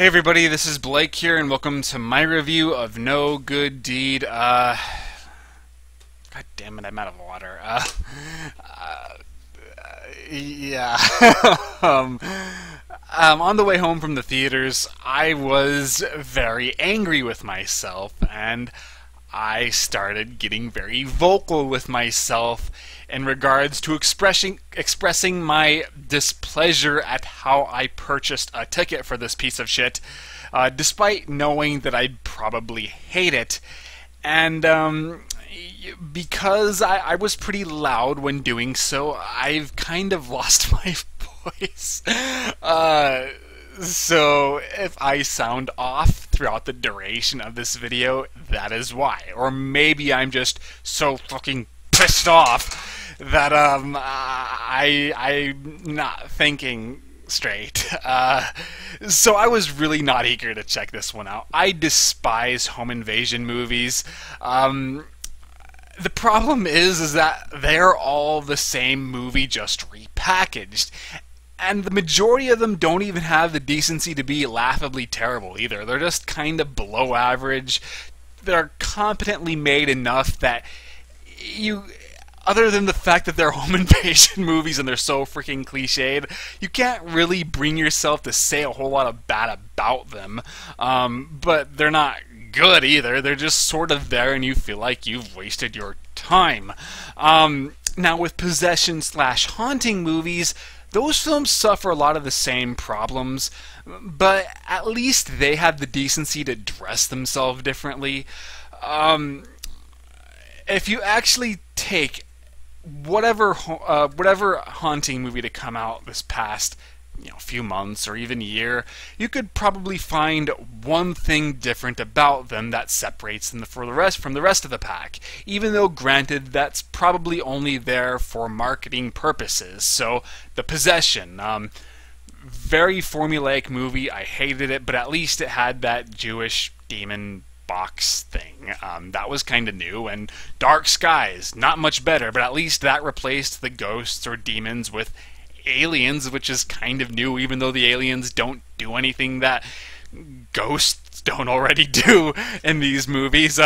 Hey everybody, this is Blake here, and welcome to my review of No Good Deed. God damn it, I'm out of water. Yeah. um, on the way home from the theaters, I was very angry with myself, and I started getting very vocal with myself in regards to expressing my displeasure at how I purchased a ticket for this piece of shit, despite knowing that I'd probably hate it. And because I was pretty loud when doing so, I've kind of lost my voice. So if I sound off throughout the duration of this video, that is why. Or maybe I'm just so fucking pissed off that I'm not thinking straight. So I was really not eager to check this one out. I despise home invasion movies. The problem is that they're all the same movie, just repackaged. And the majority of them don't even have the decency to be laughably terrible either. They're just kind of below average. They're competently made enough that you, other than the fact that they're home invasion movies and they're so freaking cliched, you can't really bring yourself to say a whole lot of bad about them. But they're not good either. They're just sort of there and you feel like you've wasted your time. Now with possession/haunting movies, those films suffer a lot of the same problems, but at least they have the decency to dress themselves differently. If you actually take whatever haunting movie to come out this past few months or even year, you could probably find one thing different about them that separates them from the rest of the pack, even though granted that's probably only there for marketing purposes. So The Possession, very formulaic movie. I hated it, but at least it had that Jewish demon box thing. That was kind of new. And Dark Skies, not much better, but at least that replaced the ghosts or demons with aliens, which is kind of new, even though the aliens don't do anything that ghosts don't already do in these movies.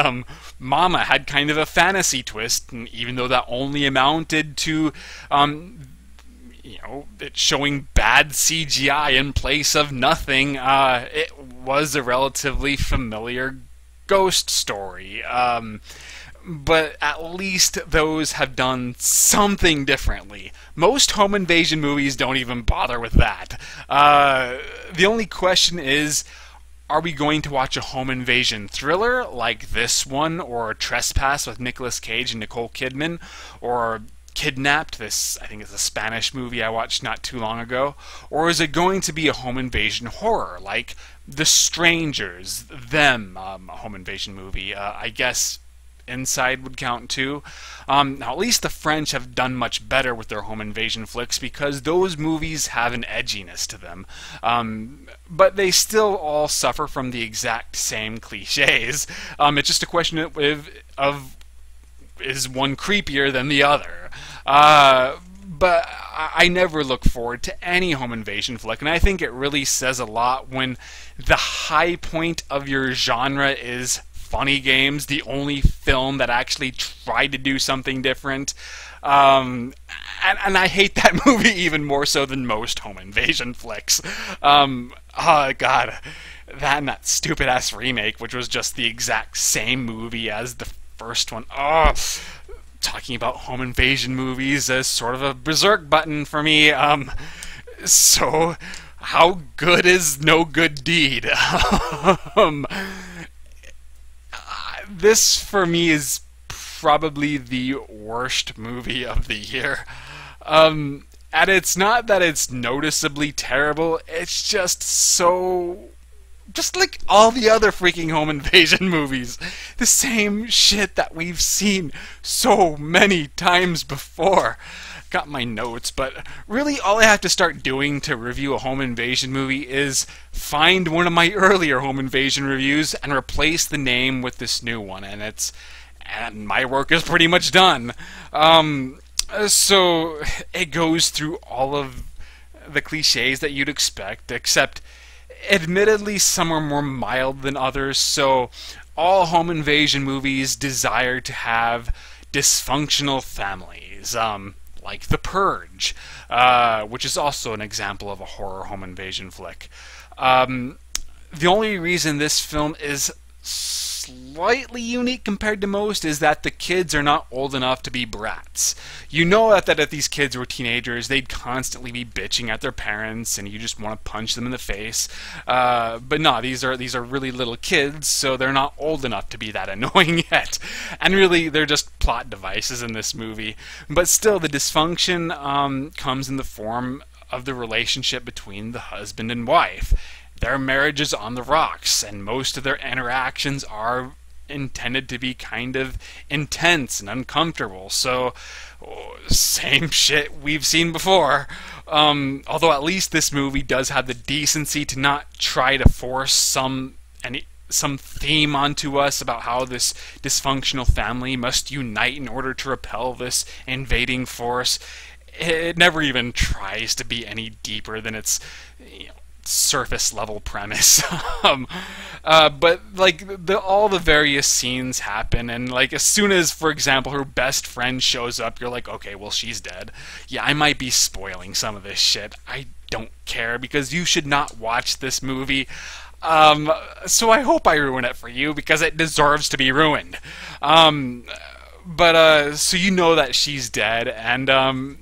Mama had kind of a fantasy twist, and even though that only amounted to it showing bad CGI in place of nothing, it was a relatively familiar ghost story. But at least those have done something differently. Most home invasion movies don't even bother with that. The only question is, are we going to watch a home invasion thriller like this one, or Trespass with Nicolas Cage and Nicole Kidman, or Kidnapped, this I think is a Spanish movie I watched not too long ago, or is it going to be a home invasion horror like The Strangers, Them, a home invasion movie? I guess Inside would count too. Now at least the French have done much better with their home invasion flicks because those movies have an edginess to them. But they still all suffer from the exact same cliches. It's just a question of is one creepier than the other. But I never look forward to any home invasion flick, and I think it really says a lot when the high point of your genre is Funny Games, the only film that actually tried to do something different. And I hate that movie even more so than most home invasion flicks. Oh god, that and that stupid ass remake, which was just the exact same movie as the first one. Oh, talking about home invasion movies as sort of a berserk button for me. So how good is No Good Deed? This, for me, is probably the worst movie of the year. And it's not that it's noticeably terrible, it's just so... just like all the other freaking home invasion movies. The same shit that we've seen so many times before. Got my notes, but really all I have to start doing to review a home invasion movie is find one of my earlier home invasion reviews and replace the name with this new one, and my work is pretty much done. So it goes through all of the cliches that you'd expect, except Admittedly, some are more mild than others, so all home invasion movies desire to have dysfunctional families, like The Purge, which is also an example of a horror home invasion flick. The only reason this film is slightly unique compared to most is that the kids are not old enough to be brats. You know that if these kids were teenagers, they'd constantly be bitching at their parents, and you just want to punch them in the face. But no, these are really little kids, so they're not old enough to be that annoying yet. And really, they're just plot devices in this movie. But still, the dysfunction comes in the form of the relationship between the husband and wife. Their marriage is on the rocks, and most of their interactions are intended to be kind of intense and uncomfortable. So, same shit we've seen before. Although at least this movie does have the decency to not try to force some theme onto us about how this dysfunctional family must unite in order to repel this invading force. It never even tries to be any deeper than its surface level premise. But like all the various scenes happen, and like as soon as, for example, her best friend shows up, you're like, okay, well, she's dead. Yeah, I might be spoiling some of this shit. I don't care, because you should not watch this movie. So I hope I ruin it for you, because it deserves to be ruined. So you know that she's dead, and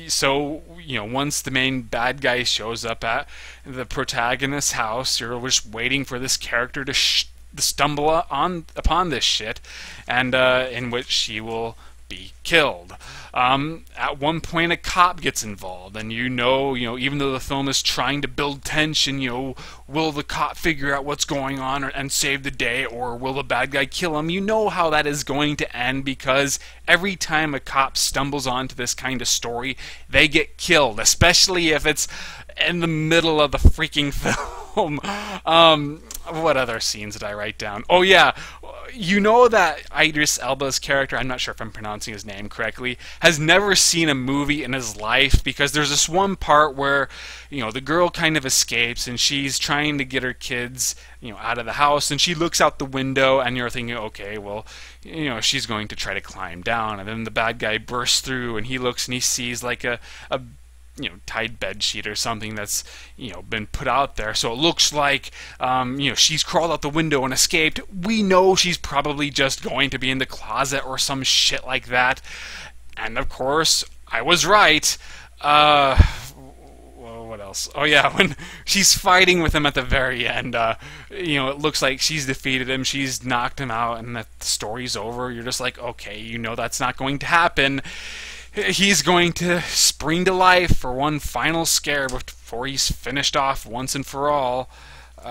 so once the main bad guy shows up at the protagonist's house, you're just waiting for this character to stumble upon this shit, and in which she will be killed. At one point, a cop gets involved, and even though the film is trying to build tension, will the cop figure out what's going on and save the day, or will the bad guy kill him? You know how that is going to end, because every time a cop stumbles onto this kind of story, they get killed, especially if it's in the middle of the freaking film. What other scenes did I write down? Oh yeah, you know that Idris Elba's character, I'm not sure if I'm pronouncing his name correctly, has never seen a movie in his life, because there's this one part where, the girl kind of escapes, and she's trying to get her kids, out of the house, and she looks out the window, and you're thinking, okay, well, she's going to try to climb down, and then the bad guy bursts through, and he looks and he sees like a tied bed sheet or something that's been put out there, so it looks like she's crawled out the window and escaped. We know she's probably just going to be in the closet or some shit like that, and of course I was right. Well, what else? Oh yeah, when she's fighting with him at the very end, it looks like she's defeated him, she's knocked him out, and the story's over. You're just like, okay, that's not going to happen. He's going to spring to life for one final scare before he's finished off once and for all. What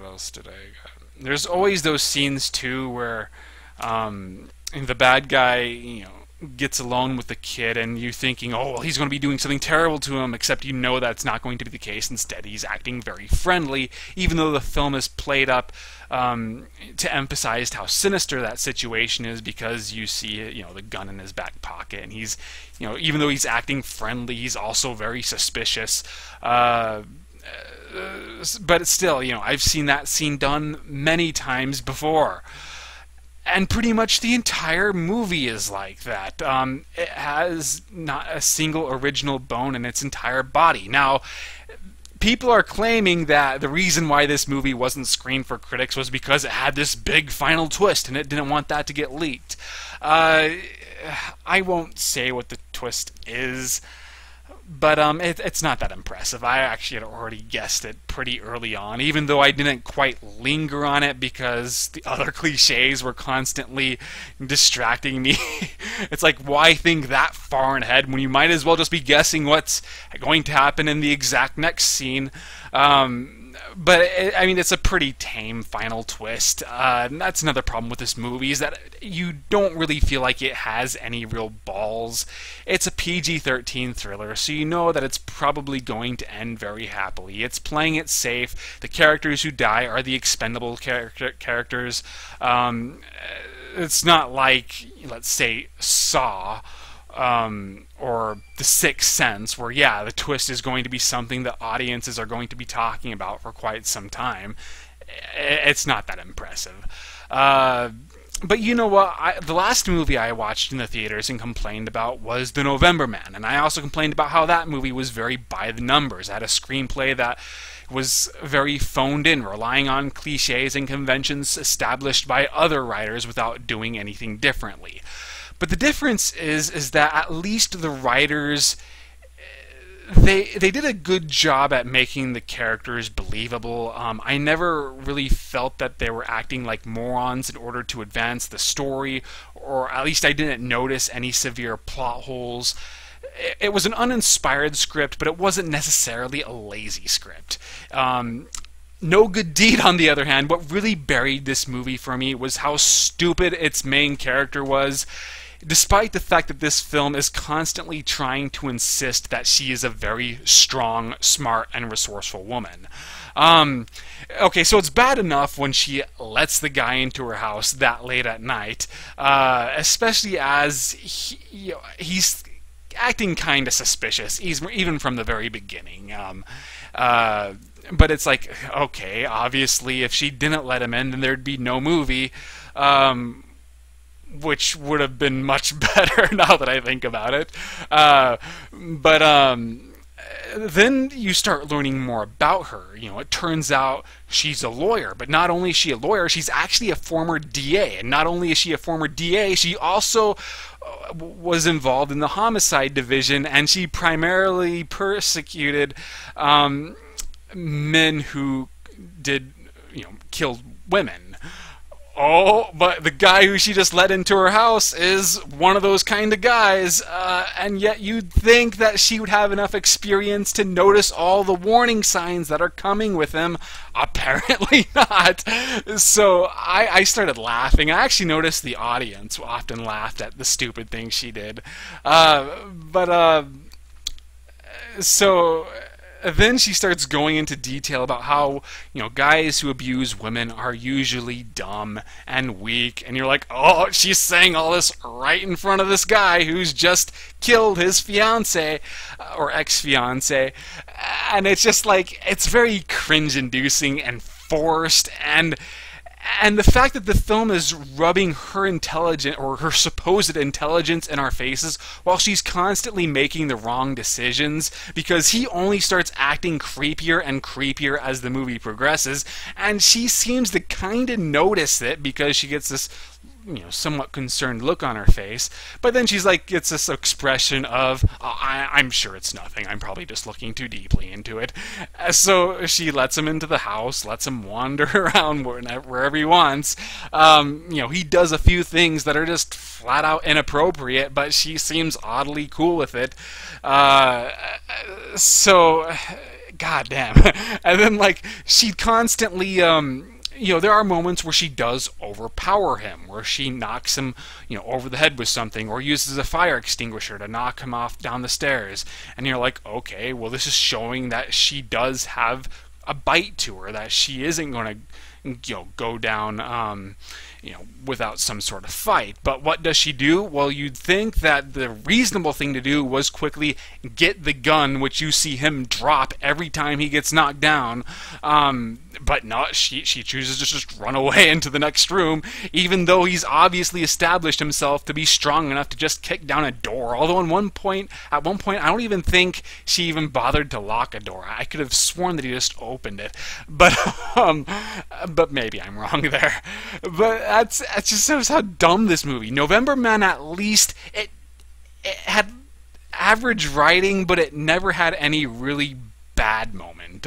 else did I got? There's always those scenes too where the bad guy, gets alone with the kid, and you're thinking, oh, well, he's going to be doing something terrible to him, except that's not going to be the case. Instead, he's acting very friendly, even though the film is played up to emphasize how sinister that situation is, because you see, the gun in his back pocket, and he's, even though he's acting friendly, he's also very suspicious. But still, I've seen that scene done many times before. And pretty much the entire movie is like that. It has not a single original bone in its entire body. Now, people are claiming that the reason why this movie wasn't screened for critics was because it had this big final twist, and it didn't want that to get leaked. I won't say what the twist is, but it's not that impressive. I actually had already guessed it pretty early on, even though I didn't quite linger on it because the other cliches were constantly distracting me. It's like, why think that far ahead when you might as well just be guessing what's going to happen in the exact next scene? But it's a pretty tame final twist. That's another problem with this movie, is that you don't really feel like it has any real balls. It's a PG-13 thriller, so you know that it's probably going to end very happily. It's playing it safe. The characters who die are the expendable characters. It's not like, let's say, Saw, or The Sixth Sense, where yeah, the twist is going to be something that audiences are going to be talking about for quite some time. It's not that impressive. But you know what? The last movie I watched in the theaters and complained about was The November Man, and I also complained about how that movie was very by the numbers. It had a screenplay that was very phoned in, relying on cliches and conventions established by other writers without doing anything differently. But the difference is that at least the writers, they did a good job at making the characters believable. I never really felt that they were acting like morons in order to advance the story, or at least I didn't notice any severe plot holes. It was an uninspired script, but it wasn't necessarily a lazy script. No Good Deed, on the other hand, what really buried this movie for me was how stupid its main character was, despite the fact that this film is constantly trying to insist that she is a very strong, smart, and resourceful woman. Okay, so it's bad enough when she lets the guy into her house that late at night, especially as he's acting kind of suspicious, even from the very beginning. But it's like, okay, obviously, if she didn't let him in, then there'd be no movie, which would have been much better now that I think about it. But then you start learning more about her. You know, it turns out she's a lawyer, but not only is she a lawyer, she's actually a former DA. And not only is she a former DA, she also was involved in the homicide division, and she primarily persecuted men who killed women. Oh, but the guy who she just let into her house is one of those kind of guys, and yet you'd think that she would have enough experience to notice all the warning signs that are coming with him. Apparently not. So I started laughing. I actually noticed the audience often laughed at the stupid things she did. So then she starts going into detail about how, guys who abuse women are usually dumb and weak, and you're like, oh, she's saying all this right in front of this guy who's just killed his fiance or ex-fiance, and it's just like, it's very cringe-inducing and forced, and the fact that the film is rubbing her intelligence, or her supposed intelligence, in our faces while she's constantly making the wrong decisions, because he only starts acting creepier and creepier as the movie progresses, and she seems to kind of notice it because she gets this somewhat concerned look on her face, but then she's like, gets this expression of, I'm sure it's nothing, I'm probably just looking too deeply into it. So she lets him into the house, lets him wander around wherever he wants. He does a few things that are just flat out inappropriate, but she seems oddly cool with it. So, goddamn. And then, she constantly, there are moments where she does overpower him, where she knocks him, over the head with something, or uses a fire extinguisher to knock him off down the stairs. And you're like, okay, well, this is showing that she does have a bite to her, that she isn't going to, go down, without some sort of fight. But what does she do? Well, you'd think that the reasonable thing to do was quickly get the gun, which you see him drop every time he gets knocked down. But not, she chooses to just run away into the next room, even though he's obviously established himself to be strong enough to just kick down a door. Although at one point, I don't even think she even bothered to lock a door. I could have sworn that he just opened it. But maybe I'm wrong there. But that just shows how dumb this movie. November Man, at least, it had average writing, but it never had any really bad moment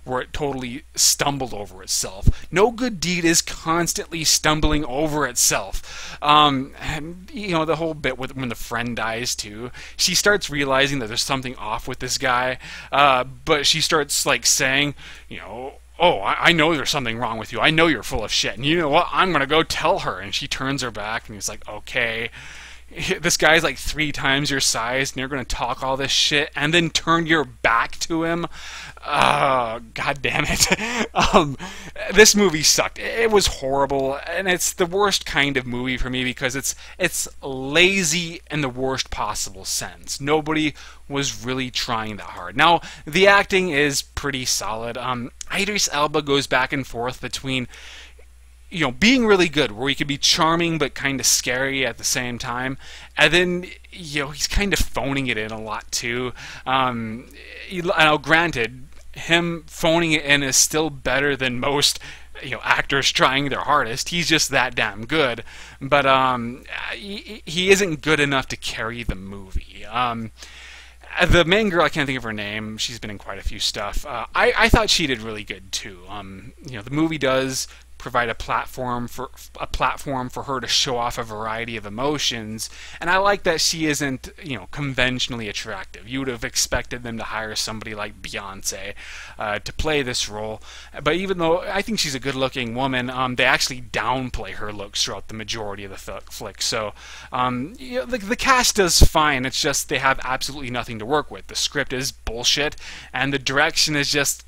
where it totally stumbled over itself. No Good Deed is constantly stumbling over itself. And the whole bit when the friend dies too, she starts realizing that there's something off with this guy, but she starts saying, oh, I know there's something wrong with you. I know you're full of shit. And you know what? I'm going to go tell her. And she turns her back, and he's like, okay. this guy's like 3 times your size, and you're going to talk all this shit, and then turn your back to him. Oh, God damn it. This movie sucked. It was horrible, and it's the worst kind of movie for me because it's lazy in the worst possible sense. Nobody was really trying that hard. Now, the acting is pretty solid. Idris Elba goes back and forth between being really good, where he could be charming but kind of scary at the same time, and then he's kind of phoning it in a lot too. Now, granted, him phoning it in is still better than most actors trying their hardest. He's just that damn good, but he isn't good enough to carry the movie. The main girl, I can't think of her name. She's been in quite a few stuff. I thought she did really good too. The movie does provide a platform for her to show off a variety of emotions, and I like that she isn't conventionally attractive. You would have expected them to hire somebody like Beyonce to play this role, but even though I think she's a good-looking woman, they actually downplay her looks throughout the majority of the flick. So the cast does fine. It's just they have absolutely nothing to work with. The script is bullshit, and the direction is just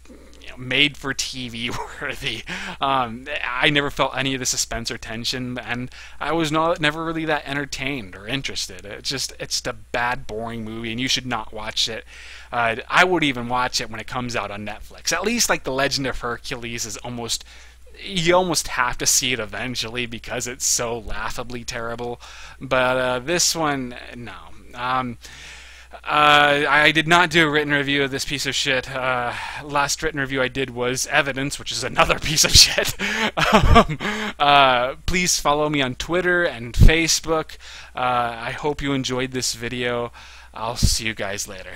made for TV worthy. I never felt any of the suspense or tension, and I was never really that entertained or interested. It's a bad, boring movie, and you should not watch it. I would even watch it when it comes out on Netflix. At least like The Legend of Hercules is you almost have to see it eventually because it's so laughably terrible. But this one, no. I did not do a written review of this piece of shit. Last written review I did was Evidence, which is another piece of shit. Please follow me on Twitter and Facebook. I hope you enjoyed this video. I'll see you guys later.